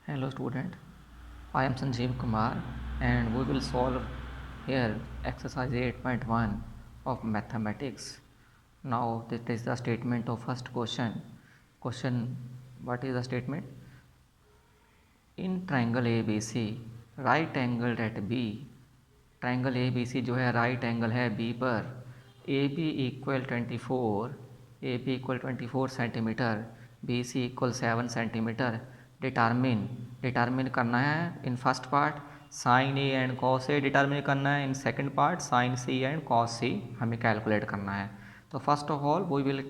Hello student, I am Sanjeev Kumar and we will solve here exercise 8.1 of mathematics. Now this is the statement of first question. Question, what is the statement? In triangle ABC, right angled at B, triangle A B C जो है right angle है B पर A B equal 24 centimetre B C equal 7 centimetre determine करना है in first part sine A and cos A determine करना है in second part sine C and cos C हमें calculate करना है। तो first of all we will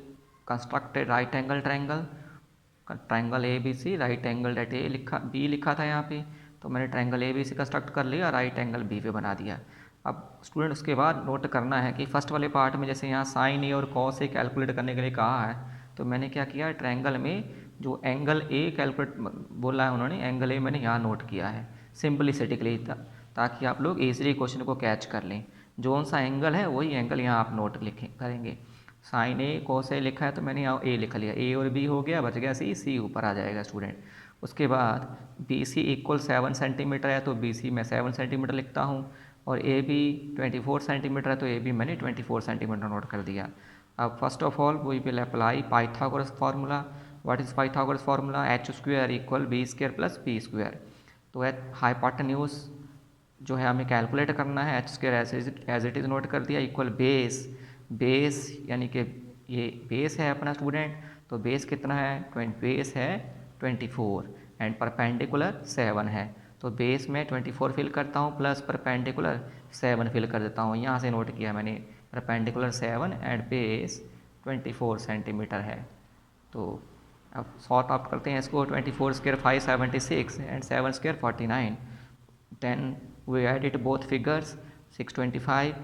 construct a right angle triangle A B C right angle at A B लिखा था यहाँ पे, तो मैंने triangle A B C construct कर लिया, राइट एंगल बी पे बना दिया। अब स्टूडेंट उसके बाद नोट करना है कि फर्स्ट वाले पार्ट में जैसे यहाँ साइन ए और कॉस ए कैलकुलेट करने के लिए कहा है, तो मैंने क्या किया ट्रायंगल में जो एंगल ए कैलकुलेट बोला है उन्होंने, एंगल ए मैंने यहाँ नोट किया है सिंपलिसिटिकली, ताकि आप लोग ईजिली क्वेश्चन को कैच कर लें। जो सा एंगल है वही एंगल यहाँ आप नोट लिखें करेंगे। साइन ए कॉस ए लिखा है तो मैंने यहाँ ए लिख लिया, ए और बी हो गया, बच गया सी, सी ऊपर आ जाएगा स्टूडेंट। उसके बाद बी सी इक्वल 7 सेंटीमीटर है तो बी सी मैं 7 सेंटीमीटर लिखता हूँ, और ए बी 24 सेंटीमीटर है तो ए बी मैंने 24 सेंटीमीटर नोट कर दिया। अब first of all we will apply Pythagoras formula. What is Pythagoras formula? H square equal B square plus P square. तो हाइपोटेन्यूज जो है हमें कैलकुलेट करना है, H square as it is note कर दिया, इक्वल बेस यानी कि ये बेस है अपना स्टूडेंट, तो बेस कितना है बेस है 24 एंड परपेंडिकुलर 7 है, तो बेस में 24 फिल करता हूँ प्लस परपेंडिकुलर 7 फिल कर देता हूँ। यहाँ से नोट किया मैंने परपेंडिकुलर 7 एंड बेस 24 सेंटीमीटर है। तो अब सॉर्ट आउट करते हैं इसको, 24 square 576 and 7 square 49। Then we add it both figures 625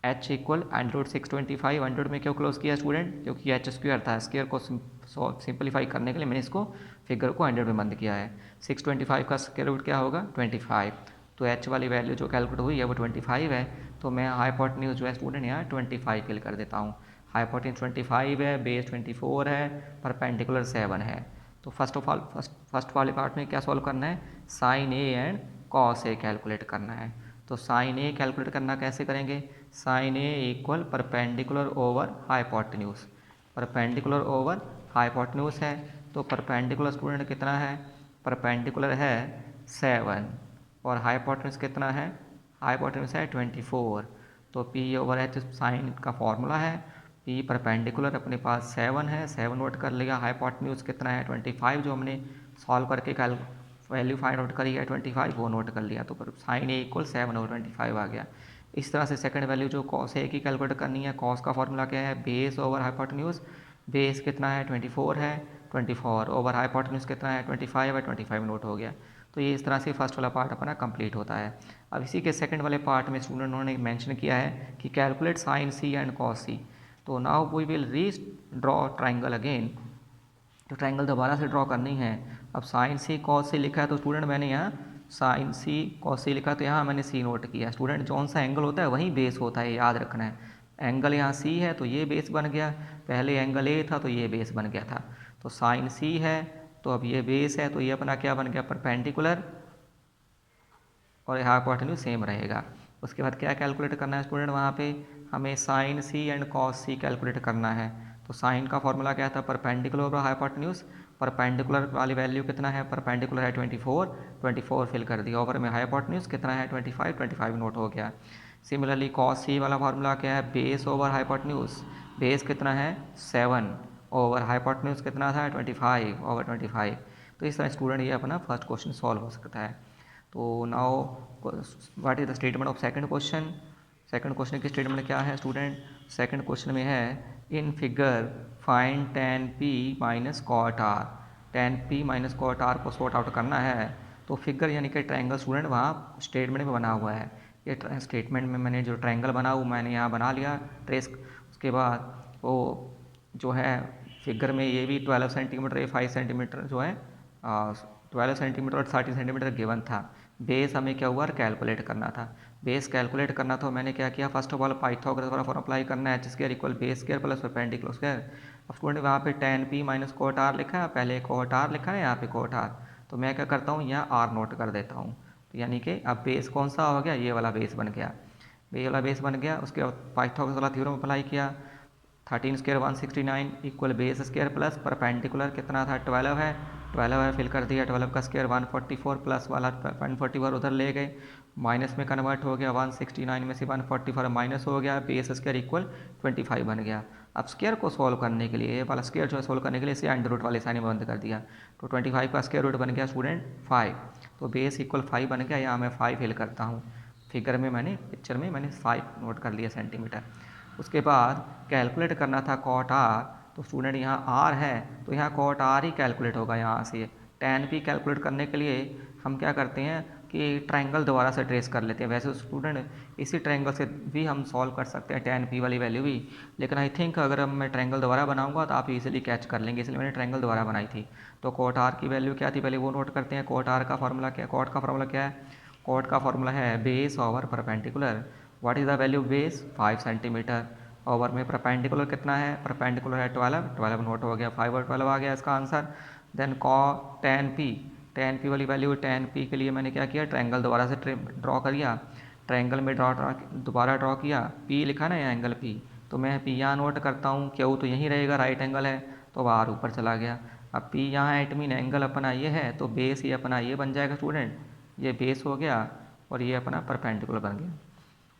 H equal under 625, under में क्यों क्लोज किया स्टूडेंट? क्योंकि एच स्क्वायर था, स्क्वायर को सिंपलीफाई करने के लिए मैंने इसको फिगर को अंडर में बंद किया है। 625 का स्क्वायर रूट क्या होगा 25, तो एच वाली वैल्यू जो कैलकुलेट हुई है वो 25 है, तो मैं हाइपोटेन्यूज जो है स्टूडेंट यहाँ 25 फिल कर देता हूँ। हाइपोटेन्यूज 25 है, बेस 24 है, परपेंडिकुलर 7 है। तो फर्स्ट ऑफ ऑल फर्स्ट वाले पार्ट में क्या सॉल्व करना है, sine A and cos A calculate करना है। तो साइन ए कैलकुलेट करना कैसे करेंगे, sine A equal perpendicular over hypotenuse, perpendicular over hypotenuse है, तो परपेंडिकुलर स्टूडेंट कितना है, परपेंडिकुलर है 7 और हाइपोटेन्यूज कितना है, हाइपोटेन्यूज है 24, तो पी ओवर एच साइन का फॉर्मूला है, पी परपेंडिकुलर अपने पास 7 है, 7 नोट कर लिया, हाइपोटेन्यूज कितना है 25 जो हमने सॉल्व करके वैल्यू फाइंड आउट करी है 25 वो नोट कर लिया, तो साइन ए इक्वल 7 और 25 आ गया। इस तरह से सेकंड वैल्यू जो कॉस ए की कैलकुलेट करनी है, कॉस का फॉर्मूला क्या है, बेस ओवर हाइपोटेन्यूज, बेस कितना है 24 है, 24 ओवर हाइपोटेन्यूज कितना है 25 है, 25 नोट हो गया। तो ये इस तरह से फर्स्ट वाला पार्ट अपना कंप्लीट होता है। अब इसी के सेकंड वाले पार्ट में स्टूडेंट उन्होंने मेंशन किया है कि calculate sine C and cos C. तो now we will draw triangle again, तो ट्राइंगल दोबारा से ड्रॉ करनी है। अब साइन सी कॉस सी लिखा है तो स्टूडेंट मैंने यहाँ साइन सी कॉस सी लिखा, तो यहाँ मैंने सी नोट किया। स्टूडेंट जौन सा एंगल होता है वहीं बेस होता है, याद रखना है। एंगल यहाँ सी है तो ये बेस बन गया, पहले एंगल ए था तो ये बेस बन गया था, तो साइन सी है तो अब ये बेस है, तो ये अपना क्या बन गया परपेंडिकुलर, और यहाँ हाइपोटेन्यूज सेम रहेगा। उसके बाद क्या कैलकुलेट करना है स्टूडेंट, वहाँ पे हमें sine C and cos C calculate करना है। तो साइन का फॉर्मूला क्या था, परपेंडिकुलर ओवर हाइपोटेन्यूज, परपेंडिकुलर वाली वैल्यू कितना है, परपेंडिकुलर है 24 फिल कर दिया, ओवर में हाइपोटेन्यूज कितना है 25 नोट हो गया। सिमिलरली कॉस सी वाला फार्मूला क्या है, बेस ओवर हाइपोटेन्यूज, बेस कितना है 7 ओवर हाइपोटेन्यूज कितना था 25 ओवर 25। तो इस तरह स्टूडेंट ये अपना फर्स्ट क्वेश्चन सॉल्व हो सकता है। तो now what is the statement of second question, second question की स्टेटमेंट क्या है स्टूडेंट, सेकंड क्वेश्चन में है in figure find tan p minus cot R, tan p minus cot R को सॉर्ट आउट करना है। तो फिगर यानी कि ट्रायंगल स्टूडेंट वहाँ स्टेटमेंट में बना हुआ है, ये स्टेटमेंट में मैंने जो ट्रायंगल बना वो मैंने यहाँ बना लिया ट्रेस। उसके बाद वो जो है फिगर में ये भी 12 सेंटीमीटर, ये 5 सेंटीमीटर जो है 12 सेंटीमीटर और 30 सेंटीमीटर गिवन था। बेस हमें क्या हुआ कैलकुलेट करना था, बेस कैलकुलेट करना तो मैंने क्या किया, फर्स्ट ऑफ ऑल पाइथागोरस वाला फॉर्मूला अप्लाई करना है, H square equal base square plus perpendicular square. अब स्टूडेंट वहाँ पे tan p minus cot R लिखा है, पहले कोट आर लिखा है यहाँ पे कोट आर, तो मैं क्या करता हूँ, यहाँ आर नोट कर देता हूँ। तो यानी कि अब बेस कौन सा हो गया, ये वाला बेस बन गया, ये वाला बेस बन गया। उसके बाद पाइथागोरस वाला थ्योरम अप्लाई किया, 13 square 169 equal base square plus perpendicular कितना था 12 है, 12 है फिल कर दिया, 12 का स्क्वायर 144 प्लस वाला 144 उधर ले गए, माइनस में कन्वर्ट हो गया, 169 में से 144 माइनस हो गया, बेस स्क्वायर इक्वल 25 बन गया। अब स्क्वायर को सॉल्व करने के लिए, ये वाला स्क्वायर जो है सॉल्व करने के लिए इसे अंडर रूट वाले साइन में बंद कर दिया, तो 25 का स्क्वायर रूट बन गया स्टूडेंट 5, तो बेस इक्वल 5 बन गया। यहाँ मैं 5 फिल करता हूँ, फिगर में मैंने पिक्चर में मैंने 5 नोट कर लिया सेंटीमीटर। उसके बाद कैलकुलेट करना था कॉट आर, तो स्टूडेंट यहाँ आर है तो यहाँ कॉट आर ही कैलकुलेट होगा। यहाँ से tan p कैलकुलेट करने के लिए हम क्या करते हैं कि ट्रायंगल दोबारा से ट्रेस कर लेते हैं। वैसे स्टूडेंट इसी ट्रायंगल से भी हम सॉल्व कर सकते हैं tan p वाली वैल्यू भी, लेकिन आई थिंक अगर मैं ट्रायंगल दोबारा बनाऊंगा तो आप इजीली कैच कर लेंगे, इसलिए मैंने ट्रायंगल दोबारा बनाई थी। तो कॉट आर की वैल्यू क्या थी पहले वो नोट करते हैं। कॉट आर का फॉर्मूला क्या, कॉट का फॉर्मूला क्या है, कॉट का फॉर्मूला है base over perpendicular. What is the value base 5 centimetre, over में परपेंडिकुलर कितना है, परपेंडिकुलर है 12, 12 नोट हो गया, 5 और 12 आ गया इसका आंसर। देन tan p वाली वैल्यू, tan p के लिए मैंने क्या किया, ट्रायंगल दोबारा से ड्रॉ किया, ट्रायंगल में दोबारा ड्रॉ किया, p लिखा ना यहाँ एंगल p, तो मैं p यहाँ नोट करता हूँ, क्यों तो यहीं रहेगा, राइट एंगल है तो बाहर ऊपर चला गया। अब p यहाँ एट मीन एंगल अपना ये है तो बेस ये अपना ये बन जाएगा स्टूडेंट, ये बेस हो गया और ये अपना परपेंडिकुलर बन गया।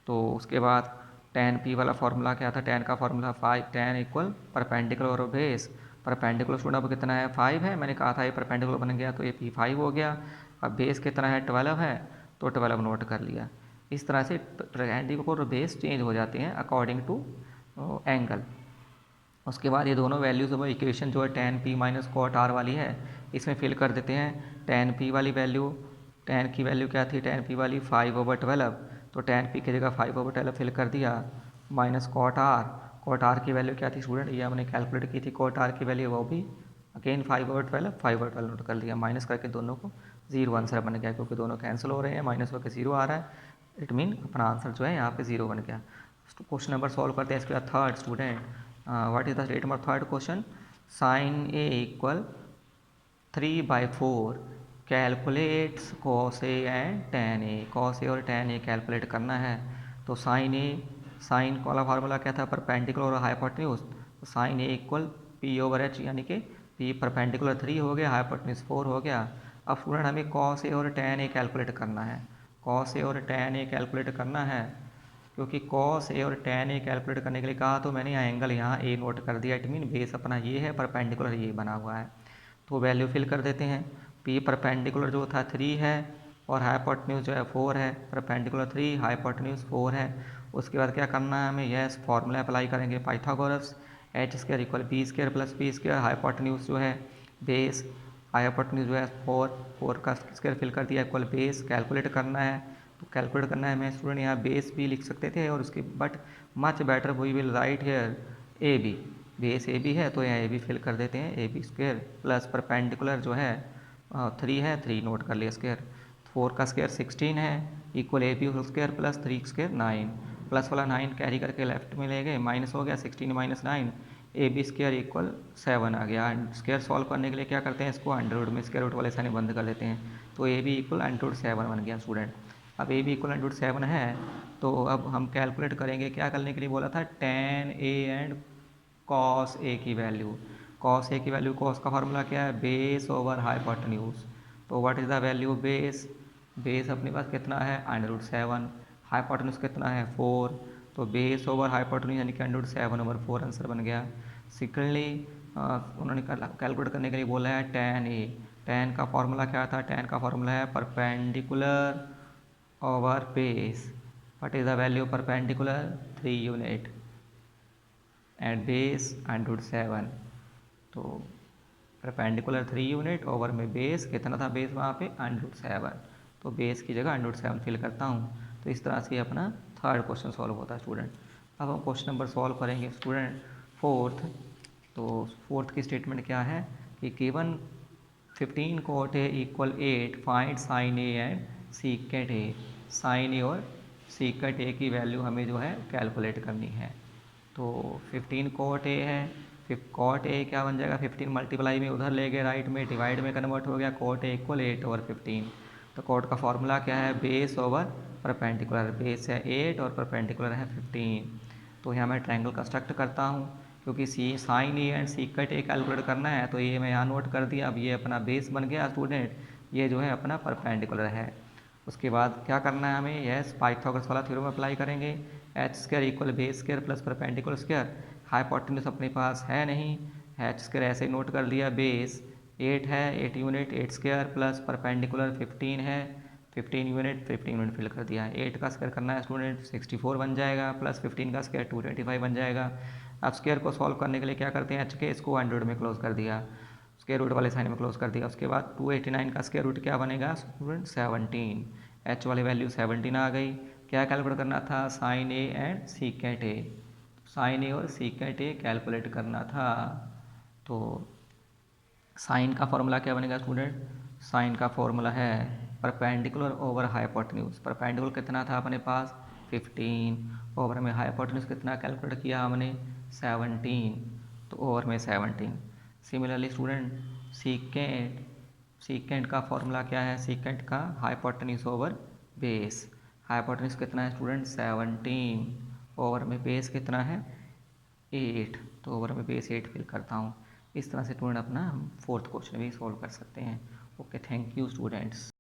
तो उसके बाद tan p वाला फार्मूला क्या था, tan का फार्मूला 5, tan इक्वल परपेंडिकुलर और बेस, परपेंडिकुलर स्टूडेंट अब कितना है 5 है, मैंने कहा था ये परपेंडिकुलर बन गया तो ये p 5 हो गया। अब बेस कितना है 12 है तो 12 नोट कर लिया। इस तरह से ट्रायंगल और बेस चेंज हो जाते हैं अकॉर्डिंग टू एंगल। उसके बाद ये दोनों वैल्यूज वो इक्वेशन जो है tan p minus cot R वाली है इसमें फिल कर देते हैं। tan p वाली वैल्यू, tan की वैल्यू क्या थी, tan p वाली 5/12, तो tan p की जगह 5/12 फिल कर दिया, माइनस कॉट आर की वैल्यू क्या थी स्टूडेंट, ये हमने कैलकुलेट की थी कॉट आर की वैल्यू, वो भी अगेन 5/12 नोट कर लिया, माइनस करके दोनों को 0 आंसर बन गया, क्योंकि दोनों कैंसिल हो रहे हैं, माइनस होकर 0 आ रहा है, इट मीन अपना आंसर जो है यहाँ पे 0 बन गया। क्वेश्चन नंबर सॉल्व करते हैं। इसके बाद third student, what is the statement of third question, sin a equal 3/4 calculates cos a and tan a, cos a और tan a कैलकुलेट करना है। तो साइन वाला फार्मूला क्या था, परपेंडिकुलर और हाइपोटेन्यूज, तो साइन a इक्वल p/h, यानी कि p परपेंडिकुलर 3 हो गया, हाइपोटेन्यूज 4 हो गया। अब स्टूडेंट हमें cos a और tan a कैलकुलेट करना है, cos a और tan a कैलकुलेट करना है, क्योंकि cos a और tan a कैलकुलेट करने के लिए कहा तो मैंने यहाँ एंगल यहाँ a नोट कर दिया, इट मीन बेस अपना ये है, परपेंडिकुलर ये बना हुआ है, तो वैल्यू फिल कर देते हैं। p परपेंडिकुलर जो था 3 है और हाइपोटेन्यूज जो है 4 है, परपेंडिकुलर 3 हाइपोटेन्यूज 4 है। उसके बाद क्या करना है हमें, यह फॉर्मूला अप्लाई करेंगे Pythagoras, H square equal B square plus B square, hypotenuse जो है बेस, हाइपोटेन्यूज जो है 4 का स्क्वायर फिल कर दिया इक्वल बेस, कैलकुलेट करना है। तो कैलकुलेट करना है, मैं स्टूडेंट यहाँ बेस भी लिख सकते थे और उसके but much better we will write here A B, base A B है तो यहाँ ए बी फिल कर देते हैं, A B square plus perpendicular जो है 3 है, 3 नोट कर लिया स्क्वायर, 4 का स्क्वायर 16 है equal A B whole square plus 3 square 9, plus वाला 9 कैरी करके लेफ्ट में ले गए, माइनस हो गया 16 minus 9, A B square equal 7 आ गया। स्क्वायर सॉल्व करने के लिए क्या करते हैं, इसको अंडर रूट में स्क्वायर रूट वाले साइन बंद कर देते हैं, तो A B equal under root 7 बन गया स्टूडेंट। अब A B equal under root 7 है तो अब हम कैलकुलेट करेंगे, क्या करने के लिए बोला था, tan a and cos a की वैल्यू, cos a की वैल्यू, cos का फार्मूला क्या है, बेस ओवर हाइपोटेन्यूज, तो what is the value base, base अपने पास कितना है अंडर रूट 7, हाइपोटेन्यूज कितना है 4, तो बेस ओवर हाइपोटेन्यूज यानी कि अंडर रूट 7/4 आंसर बन गया। सेकेंडली उन्होंने कैलकुलेट करने के लिए बोला है tan a, tan का फार्मूला क्या था, tan का फार्मूला है perpendicular over base, what is the value perpendicular 3 unit and base under root 7, तो परपेंडिकुलर 3 यूनिट ओवर में बेस कितना था, बेस वहाँ पे अंडर रूट 7, तो बेस की जगह अंडर रूट 7 फिल करता हूँ। तो इस तरह से अपना थर्ड क्वेश्चन सॉल्व होता है स्टूडेंट। अब हम क्वेश्चन नंबर सॉल्व करेंगे स्टूडेंट फोर्थ। तो फोर्थ की स्टेटमेंट क्या है कि given 15 cot a equal 8 find sine A and secant A, sine A और सीकेट ए की वैल्यू हमें जो है कैलकुलेट करनी है। तो 15 cot a है कॉट ए क्या बन जाएगा 15 मल्टीप्लाई में उधर ले गए राइट में, डिवाइड में कन्वर्ट हो गया, कॉट ए इक्वल 8/15। तो कॉट का फॉर्मूला क्या है, बेस ओवर परपेंडिकुलर, बेस है 8 और परपेंडिकुलर है 15। तो यहाँ मैं ट्रायंगल कंस्ट्रक्ट करता हूँ, क्योंकि sine A and secant A calculate करना है, तो ये मैं यहाँ नोट कर दिया। अब ये अपना बेस बन गया स्टूडेंट, ये जो है अपना परपेंडिकुलर है। उसके बाद क्या करना है हमें, यस पाइथागोरस वाला थ्योरम अप्लाई करेंगे, H square equal base square plus perpendicular square. Hypotenuse अपने पास है नहीं, एच स्क्वायर ऐसे नोट कर लिया, बेस 8 है 8 यूनिट 8 स्क्वायर प्लस परपेंडिकुलर 15 है 15 यूनिट फिल कर दिया। 8 का स्क्वायर करना है स्टूडेंट 64 बन जाएगा, प्लस 15 का स्क्वायर 225 बन जाएगा। अब स्क्वायर को सॉल्व करने के लिए क्या करते हैं, एच के इसको 100 में क्लोज कर दिया, स्क्वायर रूट वाले साइन में क्लोज कर दिया। उसके बाद 289 का स्क्वायर रूट क्या बनेगा स्टूडेंट 17, एच वाली वैल्यू 17 आ गई। क्या कैलकुलेट करना था, sine A and secant A, sine A और सीकेट ए कैलकुलेट करना था। तो साइन का फॉर्मूला क्या बनेगा स्टूडेंट, साइन का फॉर्मूला है परपेंडिकुलर ओवर हाइपोटेन्यूज। परपेंडिकुलर कितना था अपने पास 15, ओवर में हाइपोटेन्यूज कितना कैलकुलेट किया हमने 17, तो ओवर में 17। सिमिलरली स्टूडेंट सीकेंट का फॉर्मूला क्या है, सीकेंट का हाइपोटेन्यूज ओवर बेस। हाइपोटेन्यूज कितना है स्टूडेंट 17, ओवर में बेस कितना है 8, तो ओवर में बेस 8 फिल करता हूँ। इस तरह से स्टूडेंट अपना 4th क्वेश्चन भी सॉल्व कर सकते हैं। Okay, thank you students.